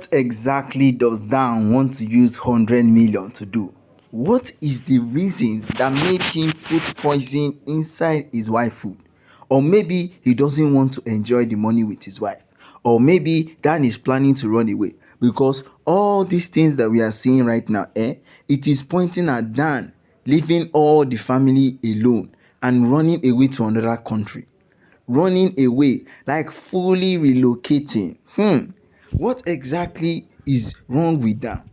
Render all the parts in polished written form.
What exactly does Dan want to use 100 million to do? What is the reason that made him put poison inside his wife's food? Or maybe he doesn't want to enjoy the money with his wife. Or maybe Dan is planning to run away. Because all these things that we are seeing right now, it is pointing at Dan leaving all the family alone and running away to another country. Running away, like fully relocating. What exactly is wrong with that?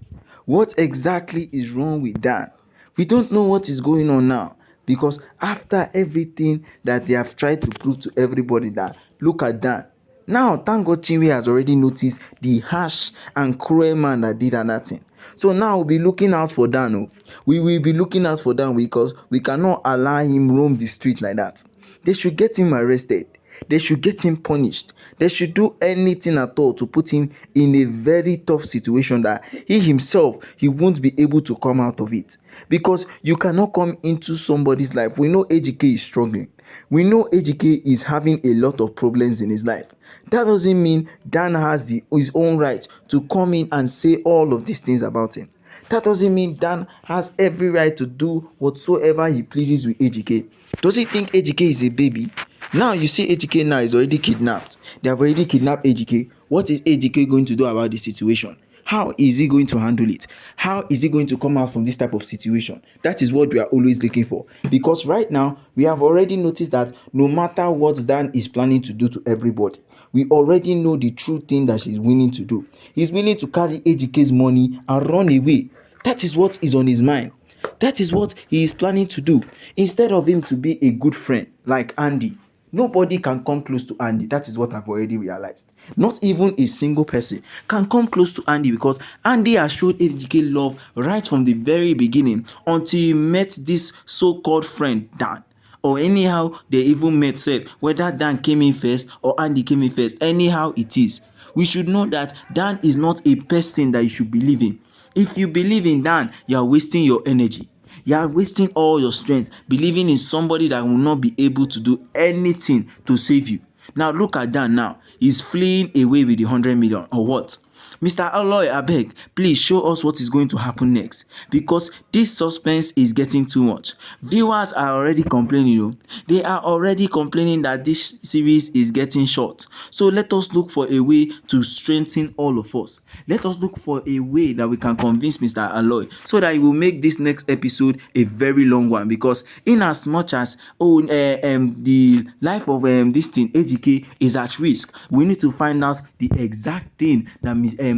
What exactly is wrong with that? We don't know what is going on now, because after everything that they have tried to prove to everybody, that look at that. Now, thank God Chinwe has already noticed the harsh and cruel man that did that thing. So now we'll be looking out for Dan. We will be looking out for Dan, because we cannot allow him roam the street like that. They should get him arrested. They should get him punished. They should do anything at all to put him in a very tough situation that he himself, he won't be able to come out of it. Because you cannot come into somebody's life. We know AGK is struggling. We know AGK is having a lot of problems in his life. That doesn't mean Dan has his own right to come in and say all of these things about him. That doesn't mean Dan has every right to do whatsoever he pleases with AGK. Does he think AGK is a baby? Now you see AGK now is already kidnapped. They have already kidnapped AGK. What is AGK going to do about the situation? How is he going to handle it? How is he going to come out from this type of situation? That is what we are always looking for. Because right now, we have already noticed that no matter what Dan is planning to do to everybody, we already know the true thing that she's willing to do. He's willing to carry AGK's money and run away. That is what is on his mind. That is what he is planning to do. Instead of him to be a good friend like Andy, nobody can come close to Andy. That is what I've already realized. Not even a single person can come close to Andy, because Andy has showed AGK love right from the very beginning until he met this so-called friend Dan. Or anyhow, they even met safe, whether Dan came in first or Andy came in first. Anyhow it is. We should know that Dan is not a person that you should believe in. If you believe in Dan, you are wasting your energy. You are wasting all your strength believing in somebody that will not be able to do anything to save you. Now look at Dan now. He's fleeing away with the 100 million, or what? Mr. Aloy, abeg, please show us what is going to happen next, because this suspense is getting too much. Viewers are already complaining. They are already complaining that this series is getting short. So let us look for a way to strengthen all of us. Let us look for a way that we can convince Mr. Aloy, so that he will make this next episode a very long one, because in as much as the life of this thing AGK is at risk, we need to find out the exact thing that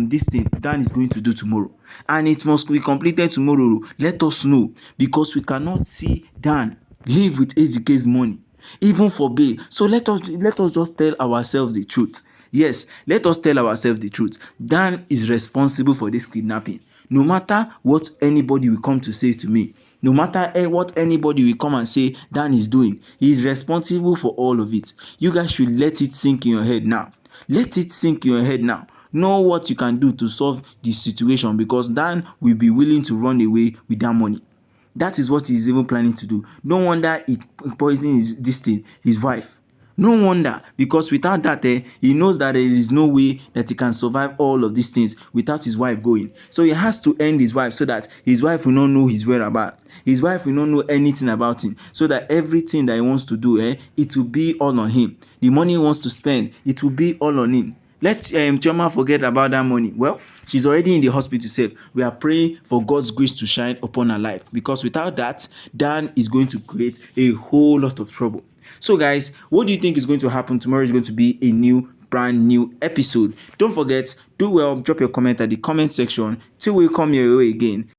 this thing Dan is going to do tomorrow, and it must be completed tomorrow. Let us know, because we cannot see Dan live with AGK's money even for bail. So let us just tell ourselves the truth. Yes, let us tell ourselves the truth. Dan is responsible for this kidnapping. No matter what anybody will come to say to me, no matter what anybody will come and say Dan is doing, he is responsible for all of it. You guys should let it sink in your head now. Let it sink in your head now. Know what you can do to solve this situation, because Dan will be willing to run away with that money. That is what he's even planning to do. No wonder he poisoned his wife. No wonder, because without that, he knows that there is no way that he can survive all of these things without his wife going. So he has to end his wife, so that his wife will not know his whereabouts. His wife will not know anything about him, so that everything that he wants to do, it will be all on him. The money he wants to spend, it will be all on him. Let Chioma forget about that money. Well, she's already in the hospital safe. We are praying for God's grace to shine upon her life, because without that, Dan is going to create a whole lot of trouble. So guys, what do you think is going to happen? Tomorrow is going to be a brand new episode. Don't forget, do well, drop your comment at the comment section till we come your way again.